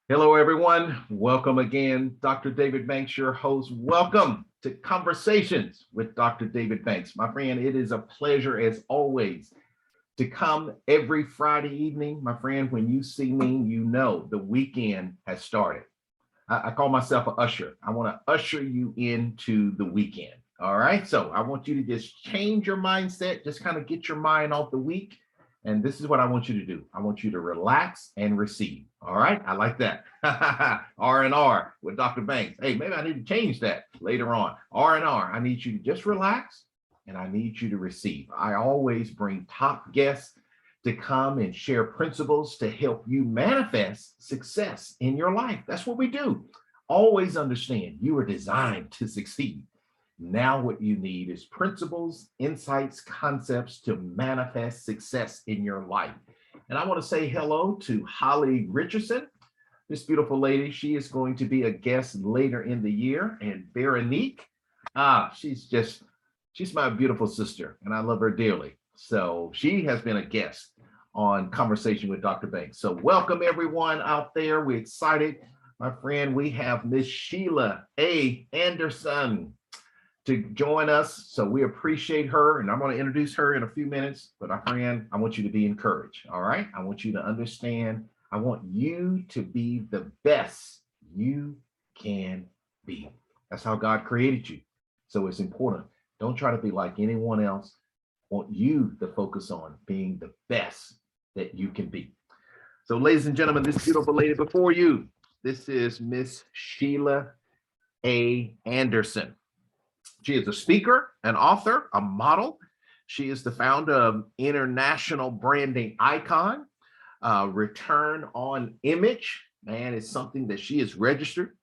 Hello, everyone. Welcome again. Dr. David Banks, your host. Welcome to Conversations with Dr. David Banks. My friend, it is a pleasure as always to come every Friday evening. My friend, when you see me, you know the weekend has started. I call myself an usher. I want to usher you into the weekend. All right. So I want you to just change your mindset, just kind of get your mind off the week. And this is what I want you to do. I want you to relax and receive. All right. I like that. R&R with Dr. Banks. Hey, maybe I need to change that later on. R&R. I need you to just relax and I need you to receive. I always bring top guests to come and share principles to help you manifest success in your life. That's what we do. Always understand you are designed to succeed. Now, what you need is principles, insights, concepts to manifest success in your life. And I want to say hello to Holly Richardson, this beautiful lady. She is going to be a guest later in the year. And Veronique, she's my beautiful sister, and I love her dearly. So she has been a guest on Conversation with Dr. Banks. So welcome everyone out there. We're excited. My friend, we have Miss Sheila A. Anderson to join us. So we appreciate her, and I'm going to introduce her in a few minutes. But my friend, I want you to be encouraged. All right. I want you to understand. I want you to be the best you can be. That's how God created you. So it's important. Don't try to be like anyone else. I want you to focus on being the best that you can be. So, ladies and gentlemen, this beautiful lady before you, this is Miss Sheila A. Anderson. She is a speaker, an author, a model. She is the founder of International Branding Icon. Return on Image, man, is something that she is registered.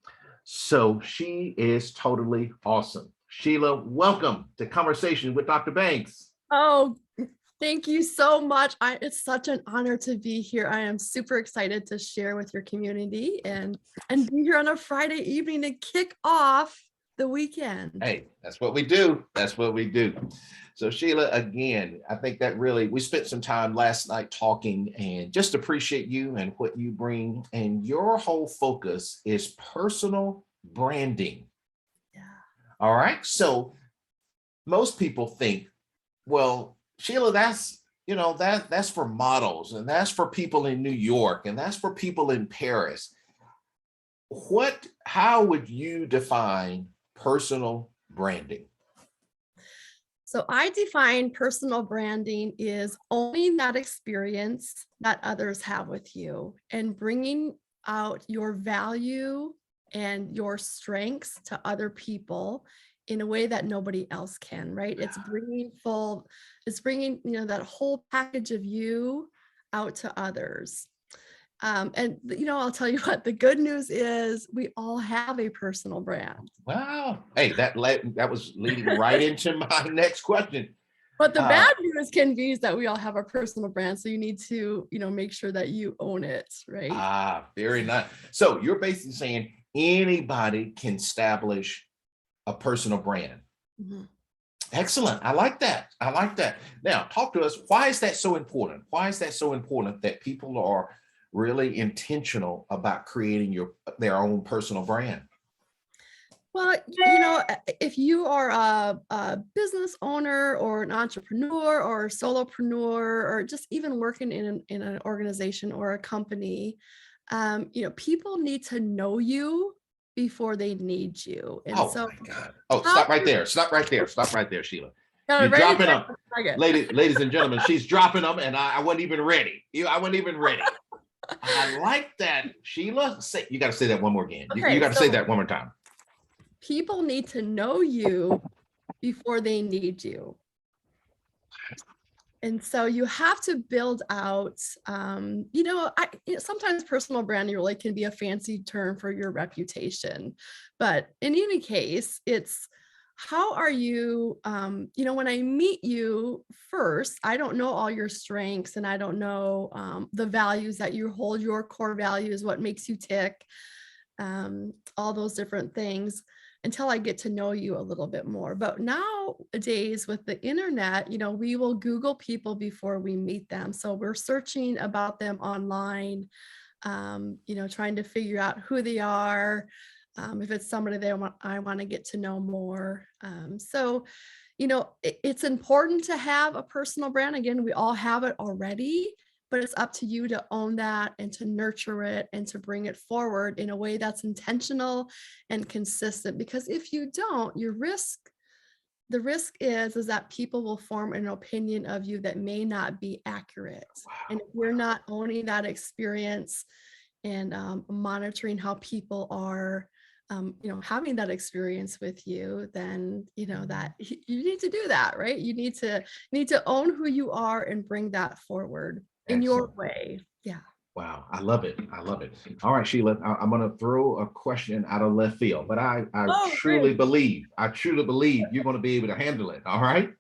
So she is totally awesome. Sheila, welcome to Conversation with Dr. Banks. Oh, thank you so much. It's such an honor to be here. I am super excited to share with your community and be here on a Friday evening to kick off the weekend. Hey, that's what we do. That's what we do. So Sheila, again, I think that really, we spent some time last night talking and just appreciate you and what you bring. And your whole focus is personal branding. Yeah. All right. So most people think, well, Sheila, that's for models and that's for people in New York and that's for people in Paris. How would you define personal branding? So I define personal branding is owning that experience that others have with you and bringing out your value and your strengths to other people in a way that nobody else can, right? It's bringing that whole package of you out to others. I'll tell you what, the good news is we all have a personal brand. Wow. Hey, that was leading right into my next question. But the bad news can be is that we all have a personal brand. So you need to, make sure that you own it, right? Very nice. So you're basically saying anybody can establish a personal brand. Mm-hmm. Excellent. I like that. Now, talk to us. Why is that so important? Why is that so important that people are really intentional about creating their own personal brand? Well, if you are a business owner or an entrepreneur or a solopreneur or just even working in an organization or a company, people need to know you before they need you. And my God. Oh, stop right there, Sheila. You're dropping them. Ladies and gentlemen, she's dropping them and I wasn't even ready. I wasn't even ready. I like that, Sheila. You got to say that one more again. Okay, you got to say that one more time. People need to know you before they need you. And so you have to build out, sometimes personal branding really can be a fancy term for your reputation. But in any case, it's how are you, when I meet you first, I don't know all your strengths and I don't know the values that you hold, your core values, what makes you tick, all those different things until I get to know you a little bit more. But nowadays with the internet, we will Google people before we meet them. So we're searching about them online. trying to figure out who they are, if it's somebody I want to get to know more. It's important to have a personal brand. Again, we all have it already, but it's up to you to own that and to nurture it and to bring it forward in a way that's intentional and consistent. Because if you don't, the risk is that people will form an opinion of you that may not be accurate. And if you're not owning that experience and monitoring how people are having that experience with you, then that you need to do that, right? You need to own who you are and bring that forward in your Excellent. way. Yeah. Wow, I love it. I love it. All right, Sheila, I'm going to throw a question out of left field, but I Oh, truly great. believe, you're going to be able to handle it. All right.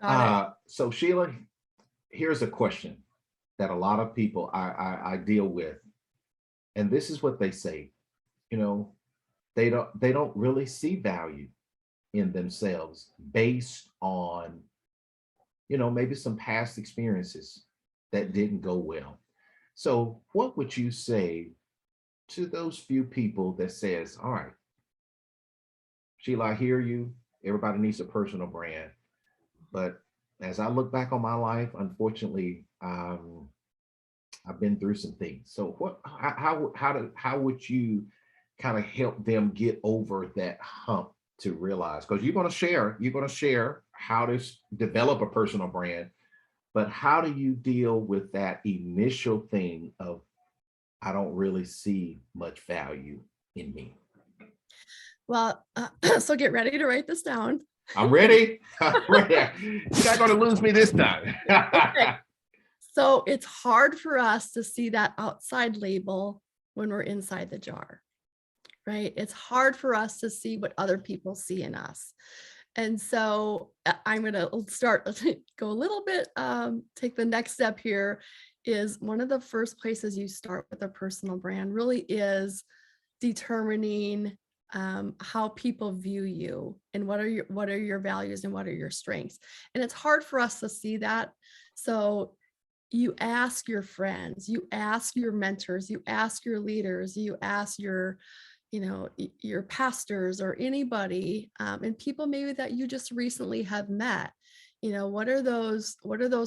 Got it. So Sheila, here's a question that a lot of people I deal with, and this is what they say. You know, they don't really see value in themselves based on maybe some past experiences that didn't go well. So what would you say to those few people that says, all right, Sheila, I hear you. Everybody needs a personal brand. But as I look back on my life, unfortunately, I've been through some things. So how would you kind of help them get over that hump to realize? Because you're going to share how to develop a personal brand, but how do you deal with that initial thing of I don't really see much value in me? Well, so get ready to write this down. I'm ready. I'm ready. You're not going to lose me this time. Okay. So it's hard for us to see that outside label when we're inside the jar, right? It's hard for us to see what other people see in us. And so I'm going to start, go a little bit, take the next step here is one of the first places you start with a personal brand really is determining how people view you and what are your values and what are your strengths. And it's hard for us to see that. So you ask your friends, you ask your mentors, you ask your leaders, you ask your pastors or anybody, and people maybe that you just recently have met. What are those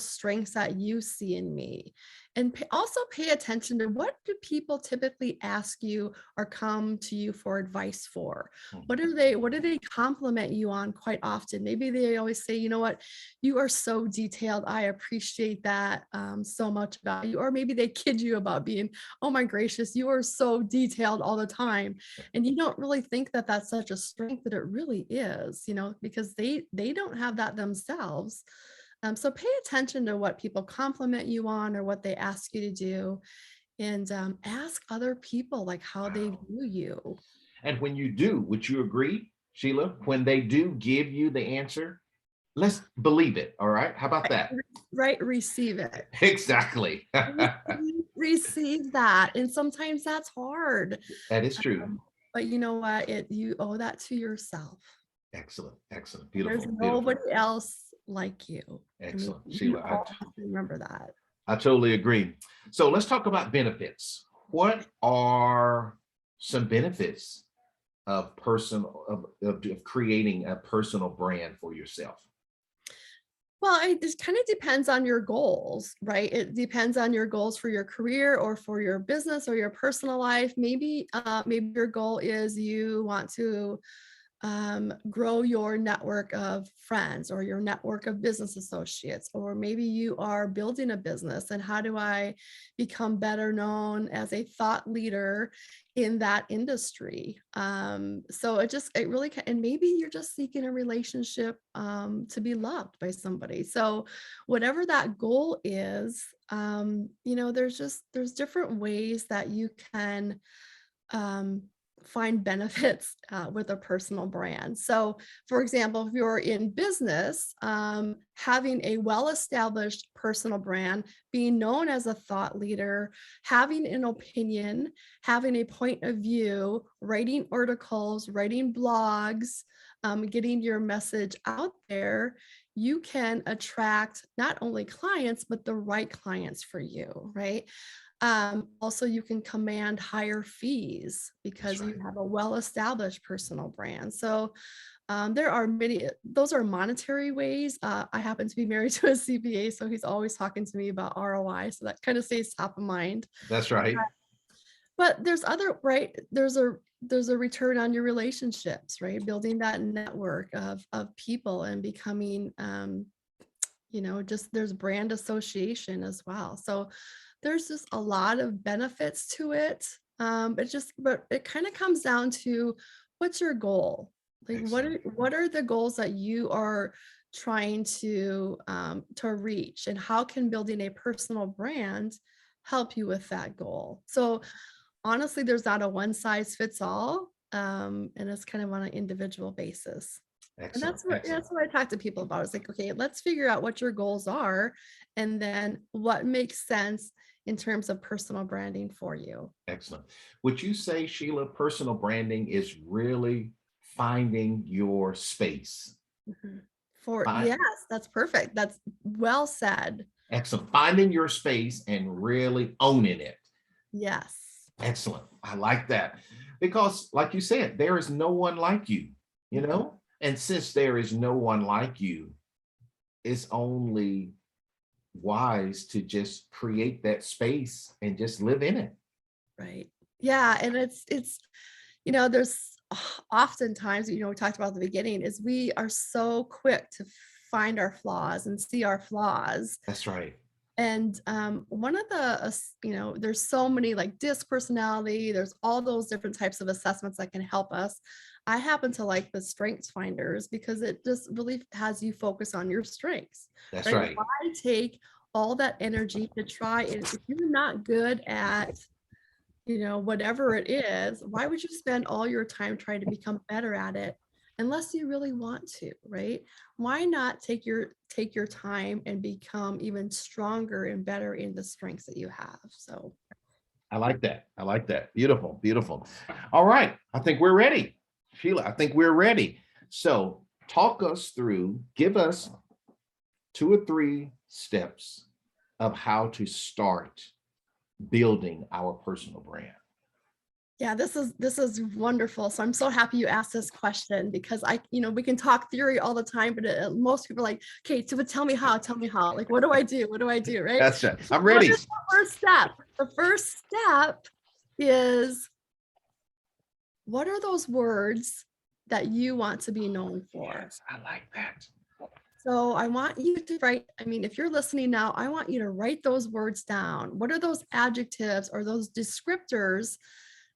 strengths that you see in me? And also pay attention to what do people typically ask you or come to you for advice for? What do they compliment you on quite often? Maybe they always say, you know what, you are so detailed. I appreciate that so much about you. Or maybe they kid you about being, oh my gracious, you are so detailed all the time. And you don't really think that that's such a strength, that it really is, because they don't have that themselves. So pay attention to what people compliment you on or what they ask you to do, and ask other people like how they Wow. view you. And when you do, would you agree, Sheila? When they do give you the answer, let's believe it. All right. How about that? Right, receive it. Exactly. Receive that, and sometimes that's hard. That is true. But you know what? You owe that to yourself. Excellent. Excellent. There's Beautiful. Beautiful. nobody else like you. I mean, Excellent. we Sheila, all have to remember that. I totally agree. So let's talk about benefits. What are some benefits of of creating a personal brand for yourself? Well, it kind of depends on your goals, right? It depends on your goals for your career or for your business or your personal life. Maybe your goal is you want to grow your network of friends or your network of business associates, or maybe you are building a business and how do I become better known as a thought leader in that industry. So it really can, and maybe you're just seeking a relationship to be loved by somebody. So whatever that goal is, there's different ways that you can um, find benefits with a personal brand. So, for example, if you're in business, having a well-established personal brand, being known as a thought leader, having an opinion, having a point of view, writing articles, writing blogs, getting your message out there, you can attract not only clients, but the right clients for you, right? Also, you can command higher fees because you right. have a well-established personal brand. So there are many, those are monetary ways. I happen to be married to a CPA, so he's always talking to me about ROI. So that kind of stays top of mind. That's right. But there's other, right? There's a return on your relationships, right? Building that network of people and becoming just there's brand association as well. So there's just a lot of benefits to it. But it kind of comes down to what's your goal? Like Excellent. what are the goals that you are trying to reach, and how can building a personal brand help you with that goal? So honestly, there's not a one size fits all. And it's kind of on an individual basis. And Excellent. Excellent. that's what I talk to people about. It's like, okay, let's figure out what your goals are and then what makes sense in terms of personal branding for you. Excellent. Would you say, Sheila, personal branding is really finding your space? Mhm. For Find, yes, that's perfect. That's well said. excellent. Finding your space and really owning it. Yes. Excellent. I like that. Because, like you said, there is no one like you, you Mhm. know? And since there is no one like you, it's only wise to just create that space and just live in it. Right. Yeah. And there's oftentimes, we talked about at the beginning, is we are so quick to find our flaws and see our flaws. That's right. And one of the, there's so many like DISC personality, there's all those different types of assessments that can help us. I happen to like the strengths finders because it just really has you focus on your strengths, That's right? right. Why take all that energy to try, and if you're not good at whatever it is, why would you spend all your time trying to become better at it unless you really want to, right? Why not take your time and become even stronger and better in the strengths that you have? So I like that. I like that. Beautiful. Beautiful. All right. I think we're ready. Sheila, I think we're ready. So talk us through, give us 2 or 3 steps of how to start building our personal brand. yeah, this is wonderful. So I'm so happy you asked this question because we can talk theory all the time, but most people are like, okay, so but tell me how, like, what do I do? What do I do? Right? That's it. I'm What ready. is the first step? The first step is, what are those words that you want to be known for? Yes, I like that. So I want you to write, I mean, if you're listening now, I want you to write those words down. What are those adjectives or those descriptors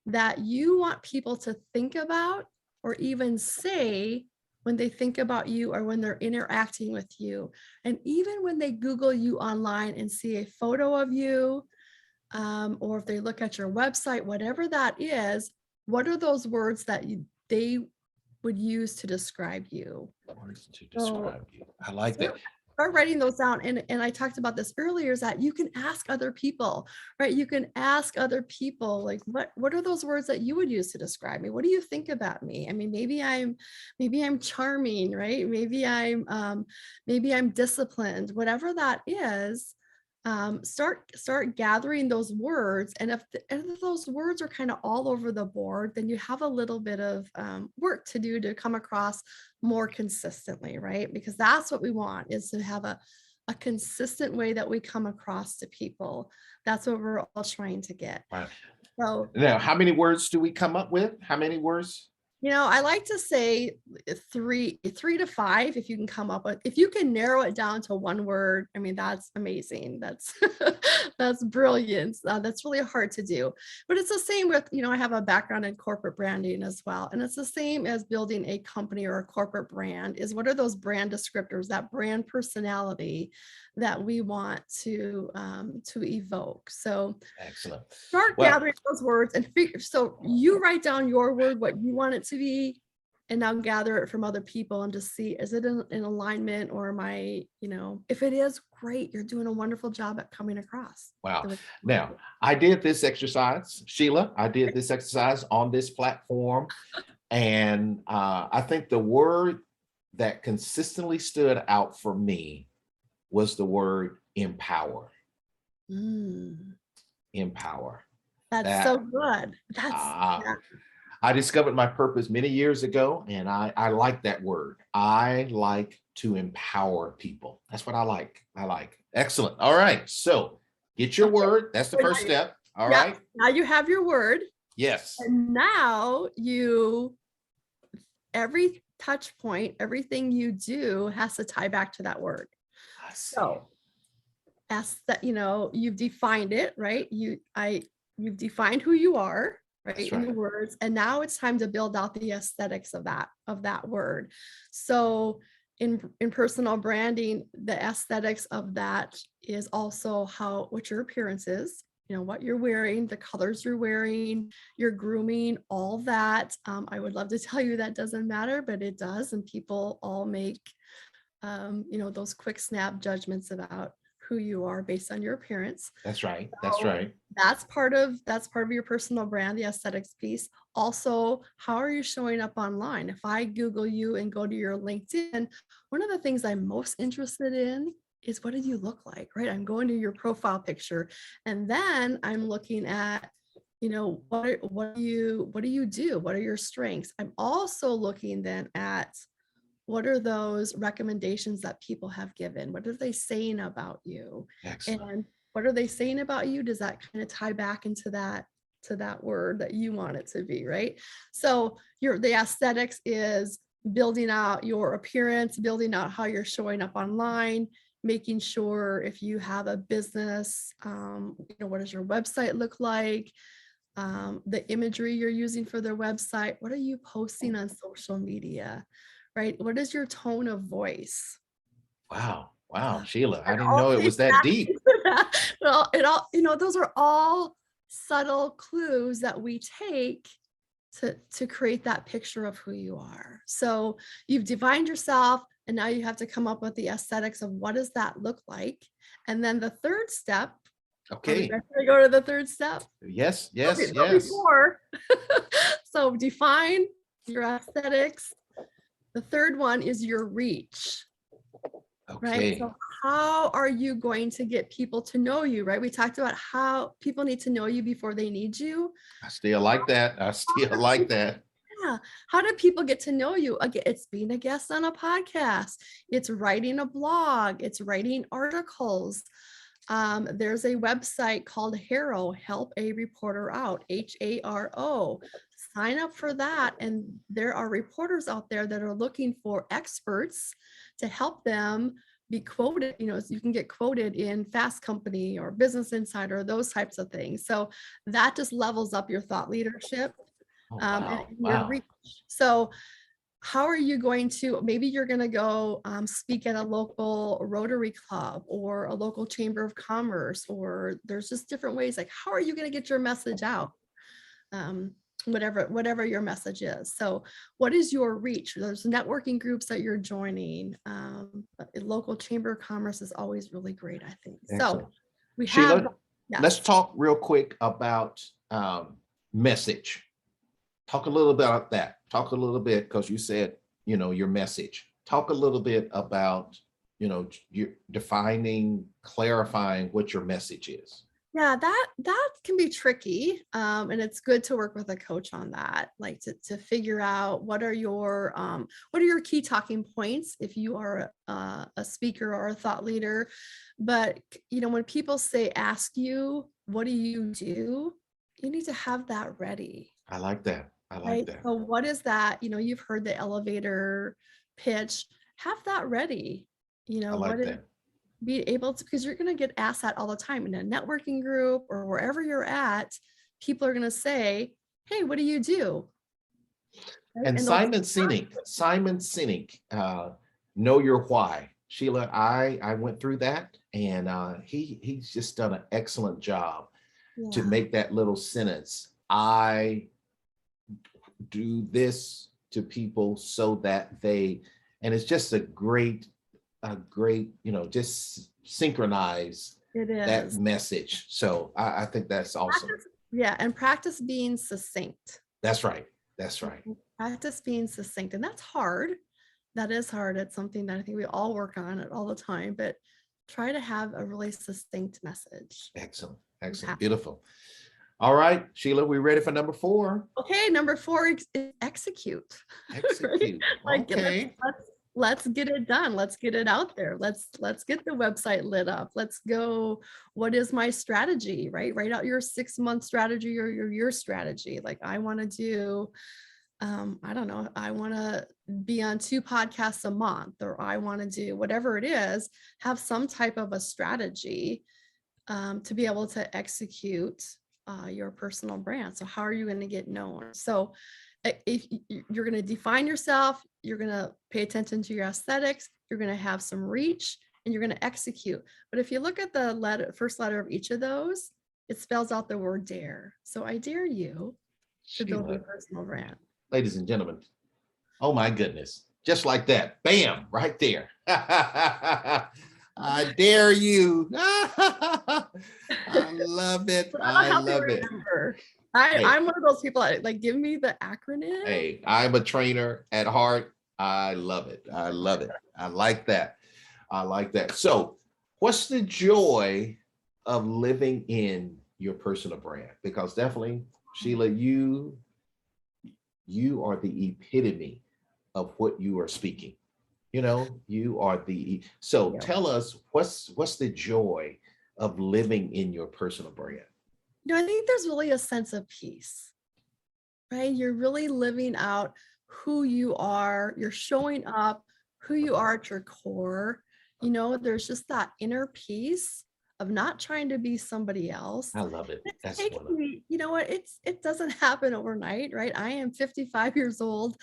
that you want people to think about or even say when they think about you or when they're interacting with you? And even when they Google you online and see a photo of you, or if they look at your website, whatever that is, what are those words that they would use to describe you? Words to So describe you. I like that. start writing those down. And I talked about this earlier, is that you can ask other people, right? You can ask other people, like, what are those words that you would use to describe me? What do you think about me? I mean, maybe I'm charming, right? Maybe I'm disciplined, whatever that is. Start gathering those words. And if those words are kind of all over the board, then you have a little bit of work to do to come across more consistently, right? Because that's what we want, is to have a consistent way that we come across to people. That's what we're all trying to get. Right. So Now, how many words do we come up with? How many words? I like to say three to five, if you can come up with, if you can narrow it down to one word, I mean, that's amazing. That's that's brilliant. That's really hard to do. But it's the same with, I have a background in corporate branding as well. And it's the same as building a company or a corporate brand, is what are those brand descriptors, that brand personality that we want to evoke. So Excellent. start Well, gathering those words and figure. So you write down your word, what you want it to be, and now gather it from other people and just see, is it in alignment, or am I, if it is, great, you're doing a wonderful job at coming across. wow. Now, I did this exercise, Sheila. I did this exercise on this platform. And I think the word that consistently stood out for me was the word empower. Mm, empower. That's so That good. ah, Yeah. I discovered my purpose many years ago, and I like that word. I like to empower people. That's what I like. I like. Excellent. All right. So get your Okay. word. That's the So first step. All yeah, right. now you have your word. Yes. And now every touch point, everything you do has to tie back to that word. I see. So as that, you've defined it, right? You've defined who you are, right? That's In the right. words. And now it's time to build out the aesthetics of that word. So in personal branding, the aesthetics of that is also what your appearance is, what you're wearing, the colors you're wearing, your grooming, all that. I would love to tell you that doesn't matter, but it does. And people all make those quick snap judgments about who you are based on your appearance. That's right. That's So right. that's part of your personal brand, the aesthetics piece. Also, how are you showing up online? If I Google you and go to your LinkedIn, one of the things I'm most interested in is, what did you look like, right? I'm going to your profile picture, and then I'm looking at, what do you do? What are your strengths? I'm also looking then at, what are those recommendations that people have given? What are they saying about you? Excellent. And what are they saying about you? Does that kind of tie back into that word that you want it to be, right? So the aesthetics is building out your appearance, building out how you're showing up online, making sure if you have a business, what does your website look like? The imagery you're using for their website. What are you posting on social media? Right? What is your tone of voice? Wow. Wow, Sheila, I It didn't all know it plays was that back deep. into that. Well, those are all subtle clues that we take to create that picture of who you are. So you've defined yourself, and now you have to come up with the aesthetics of what does that look like. And then the third step, are we Okay. ready to go to the third step? Yes, yes, There'll be yes. four. So define your aesthetics. The third one is your reach, right? Okay. So how are you going to get people to know you, right? We talked about how people need to know you before they need you. I still like that. I still like that. Yeah. How do people get to know you? Again, it's being a guest on a podcast. It's writing a blog. It's writing articles. There's a website called HARO, Help a Reporter Out, HARO. Sign up for that. And there are reporters out there that are looking for experts to help them be quoted. You can get quoted in Fast Company or Business Insider, those types of things. So that just levels up your thought leadership. Oh, And wow. your Wow. reach. So how are you going to, maybe you're going to go speak at a local Rotary Club or a local Chamber of Commerce, or there's just different ways, like how are you going to get your message out? Whatever your message is. So what is your reach? There's networking groups that you're joining. Local Chamber of Commerce is always really great, I think. Excellent. So we have, Sheila, yes. let's talk real quick about message. Talk a little bit about that. Talk a little bit, because you said, your message. Talk a little bit about, you're defining, clarifying what your message is. Yeah, that can be tricky. And it's good to work with a coach on that, like to figure out what are your key talking points if you are a speaker or a thought leader. But when people ask you, what do? You need to have that ready. I like that. I like Right. that. So what is that? You've heard the elevator pitch. Have that ready. I like What is, that. be able to, because you're going to get asked that all the time in a networking group or wherever you're at. People are going to say, hey, what do you do? Right? And Simon Sinek, know your why. Sheila, I went through that, and he's just done an excellent job to Yeah, make that little sentence. I do this to people so that and it's just a great, just synchronize it that is. message. So I think that's awesome. Yeah, and practice being succinct. That's right. That's right. Practice being succinct, and that's hard. That is hard. It's something that I think we all work on it all the time, but try to have a really succinct message. Excellent. Excellent. Beautiful. All right, Sheila, we ready for number 4? Okay, number 4 is execute. Execute. Right? Like, Okay. let's get it done. Let's get it out there. Let's get the website lit up. Let's go. What is my strategy? Right? Write out your 6-month strategy or your year strategy. Like, I want to do, I don't know, I want to be on 2 podcasts a month, or I want to do whatever it is, have some type of a strategy to be able to execute your personal brand. So how are you going to get known? So if you're going to define yourself, you're going to pay attention to your aesthetics, you're going to have some reach, and you're going to execute. But if you look at the first letter of each of those, it spells out the word dare. So I dare you to build your personal brand. Ladies and gentlemen, oh my goodness, just like that, bam, right there. I dare you. I love it. I love it. I'm one of those people that, like, give me the acronym. Hey, I'm a trainer at heart. I love it. I love it. I like that. I like that. So what's the joy of living in your personal brand? Because definitely, Sheila, you are the epitome of what you are speaking. You know, you are so tell us what's the joy of living in your personal brand? I think there's really a sense of peace, right? You're really living out who you are. You're showing up who you are at your core. There's just that inner peace of not trying to be somebody else. I love it. That's taken me, you know what? It doesn't happen overnight, right? I am 55 years old.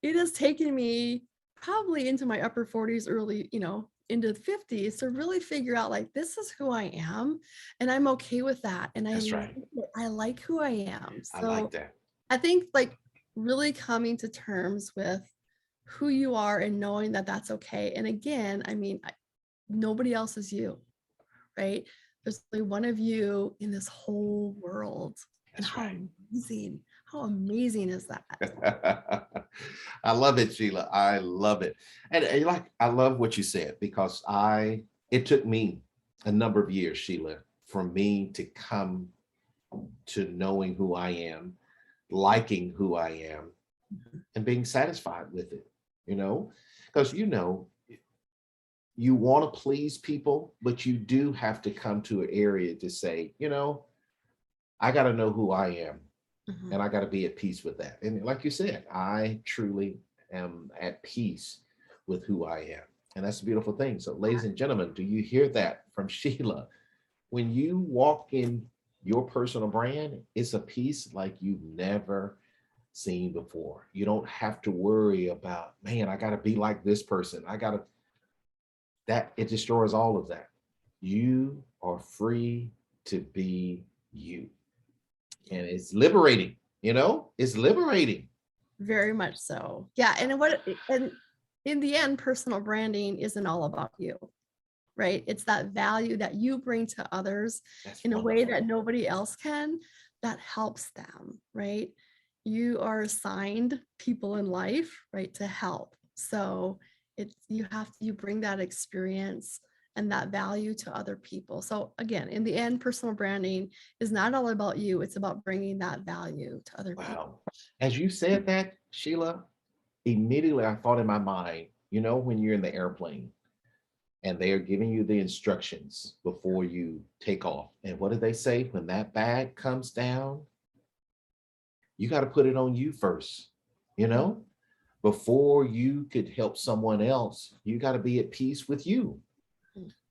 It has taken me probably into my upper 40s, early, into the 50s to really figure out, like, this is who I am, and I'm okay with that. And I like who I am. So I like that. I think, like, really coming to terms with who you are and knowing that that's okay. And again, I mean, nobody else is you, right? There's only one of you in this whole world. That's right. How amazing is that? I love it, Sheila. I love it. And I love what you said, because it took me a number of years, Sheila, for me to come to knowing who I am, liking who I am, and being satisfied with it, because you want to please people, but you do have to come to an area to say, I got to know who I am. And I got to be at peace with that. And like you said, I truly am at peace with who I am. And that's a beautiful thing. So ladies and gentlemen, do you hear that from Sheila? When you walk in your personal brand, it's a peace like you've never seen before. You don't have to worry about, man, I got to be like this person. It destroys all of that. You are free to be you. And it's liberating, it's liberating. Very much so. Yeah. And in the end, personal branding isn't all about you, right? It's that value that you bring to others in a way that nobody else can, that helps them, right? You are assigned people in life, right, to help. So you bring that experience and that value to other people. So again, in the end, personal branding is not all about you. It's about bringing that value to other people. As you said that, Sheila, immediately I thought in my mind, when you're in the airplane and they are giving you the instructions before you take off. And what do they say? When that bag comes down, you got to put it on you first, before you could help someone else, you got to be at peace with you.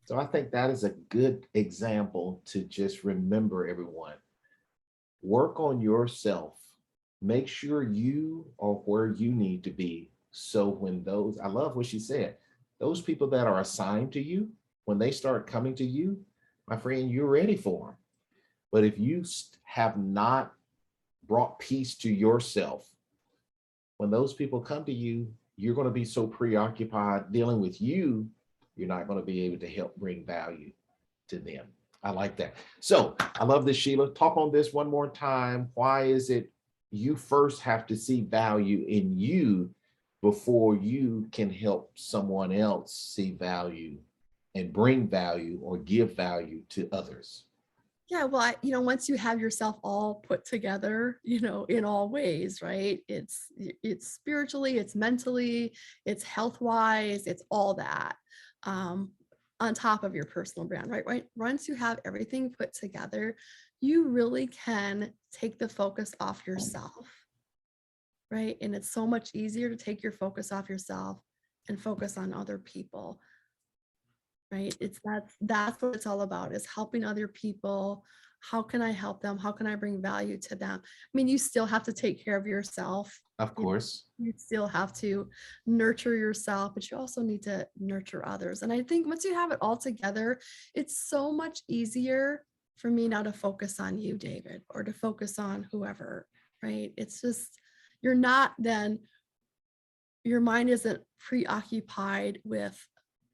So I think that is a good example to just remember, everyone. Work on yourself. Make sure you are where you need to be. So when I love what she said, those people that are assigned to you, when they start coming to you, my friend, you're ready for them. But if you have not brought peace to yourself, when those people come to you, you're going to be so preoccupied dealing with you, you're not going to be able to help bring value to them. I like that. So I love this, Sheila. Talk on this one more time. Why is it you first have to see value in you before you can help someone else see value and bring value or give value to others? Yeah, well, once you have yourself all put together, in all ways, right? It's spiritually, it's mentally, it's health wise, it's all that. Um, on top of your personal brand, right? Right. Once you have everything put together, you really can take the focus off yourself, right? And it's so much easier to take your focus off yourself and focus on other people, right? That's what it's all about, is helping other people. How can I help them? How can I bring value to them? I mean, you still have to take care of yourself. Of You know, course. you still have to nurture yourself, but you also need to nurture others. And I think once you have it all together, it's so much easier for me now to focus on you, David, or to focus on whoever, right? It's just, you're not then, your mind isn't preoccupied with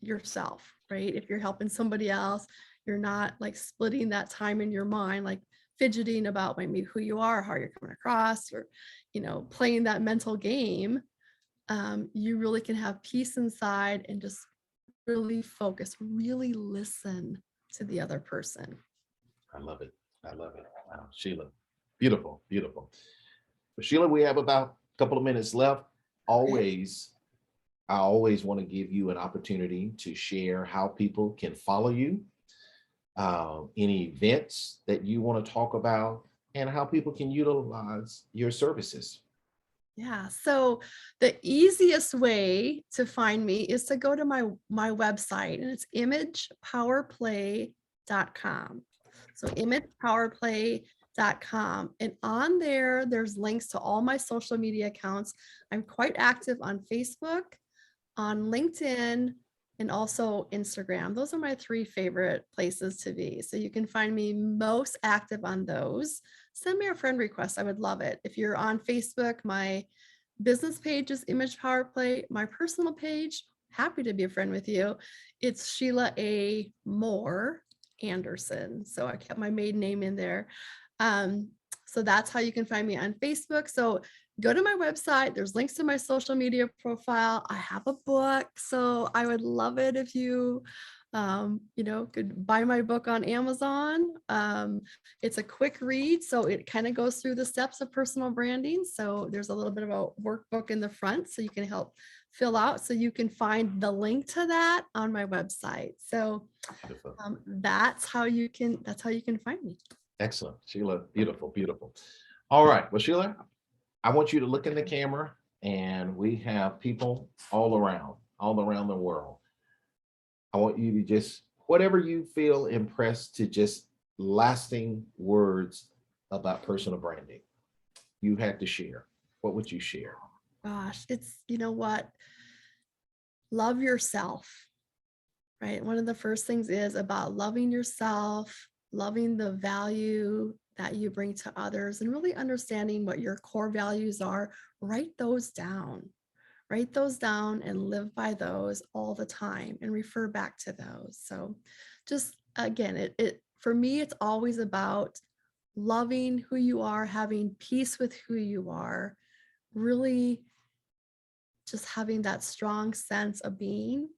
yourself, right? If you're helping somebody else, you're not like splitting that time in your mind, like fidgeting about maybe who you are, how you're coming across, or, playing that mental game. You really can have peace inside and just really focus, really listen to the other person. I love it. I love it. Wow, Sheila, beautiful, beautiful. But Sheila, we have about a couple of minutes left. Okay. I always want to give you an opportunity to share how people can follow you, any events that you want to talk about, and how people can utilize your services. Yeah. So the easiest way to find me is to go to my website, and it's imagepowerplay.com. So imagepowerplay.com. And on there, there's links to all my social media accounts. I'm quite active on Facebook, on LinkedIn, and also Instagram. Those are my three favorite places to be. So you can find me most active on those. Send me a friend request. I would love it. If you're on Facebook, my business page is Image Power Play. My personal page, happy to be a friend with you. It's Sheila A. Moore Anderson. So I kept my maiden name in there. So that's how you can find me on Facebook. So go to my website. There's links to my social media profile. I have a book. So I would love it if you, could buy my book on Amazon. It's a quick read. So it kind of goes through the steps of personal branding. So there's a little bit of a workbook in the front so you can help fill out. So you can find the link to that on my website. So Beautiful. that's how you can find me. Excellent, Sheila. Beautiful, beautiful. All right. Well, Sheila, I want you to look in the camera, and we have people all around the world. I want you to just, whatever you feel impressed, to just lasting words about personal branding. You had to share. What would you share? Gosh, it's, what? Love yourself, right? One of the first things is about loving yourself, loving the value that you bring to others, and really understanding what your core values are. Write those down. Write those down and live by those all the time and refer back to those. So just again, it for me, it's always about loving who you are, having peace with who you are, really just having that strong sense of being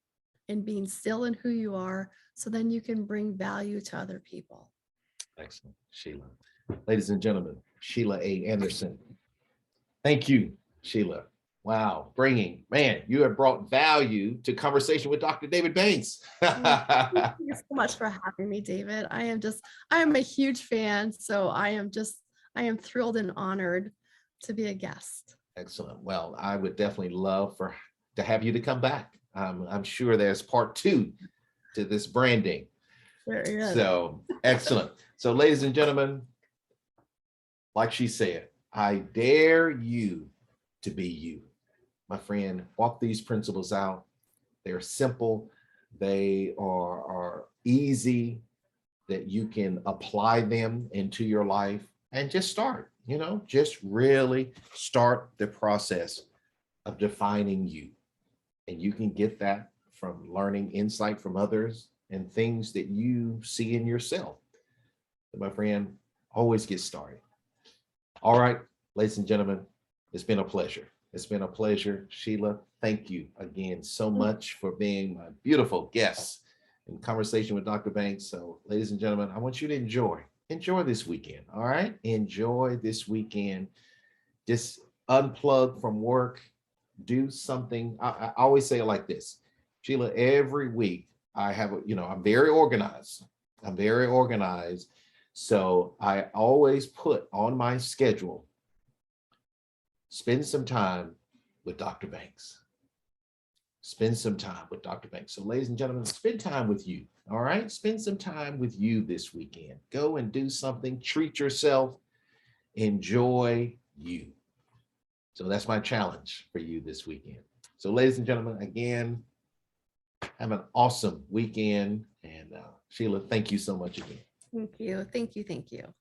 and being still in who you are, so then you can bring value to other people. Excellent, Sheila. Ladies and gentlemen, Sheila A. Anderson. Thank you, Sheila. Wow, man, you have brought value to conversation with Dr. David Banks. Well, thank you so much for having me, David. I am a huge fan. So I am thrilled and honored to be a guest. Excellent. Well, I would definitely love to have you to come back. I'm sure there's part two to this branding. There is. So excellent. So, ladies and gentlemen, like she said, I dare you to be you. My friend, walk these principles out. They're simple. They are easy, that you can apply them into your life and just start, just really start the process of defining you. And you can get that from learning insight from others and things that you see in yourself. So my friend, always get started. All right, ladies and gentlemen, it's been a pleasure. It's been a pleasure. Sheila, thank you again so much for being my beautiful guest in conversation with Dr. Banks. So, ladies and gentlemen, I want you to enjoy enjoy this weekend. All right. Enjoy this weekend. Just unplug from work. Do something. I always say it like this, Sheila, every week I have, I'm very organized. I'm very organized. So I always put on my schedule, spend some time with Dr. Banks. Spend some time with Dr. Banks. So, ladies and gentlemen, spend time with you. All right. Spend some time with you this weekend. Go and do something, treat yourself, enjoy you. So, that's my challenge for you this weekend. So, ladies and gentlemen, again, have an awesome weekend. And Sheila, thank you so much again. Thank you. Thank you. Thank you.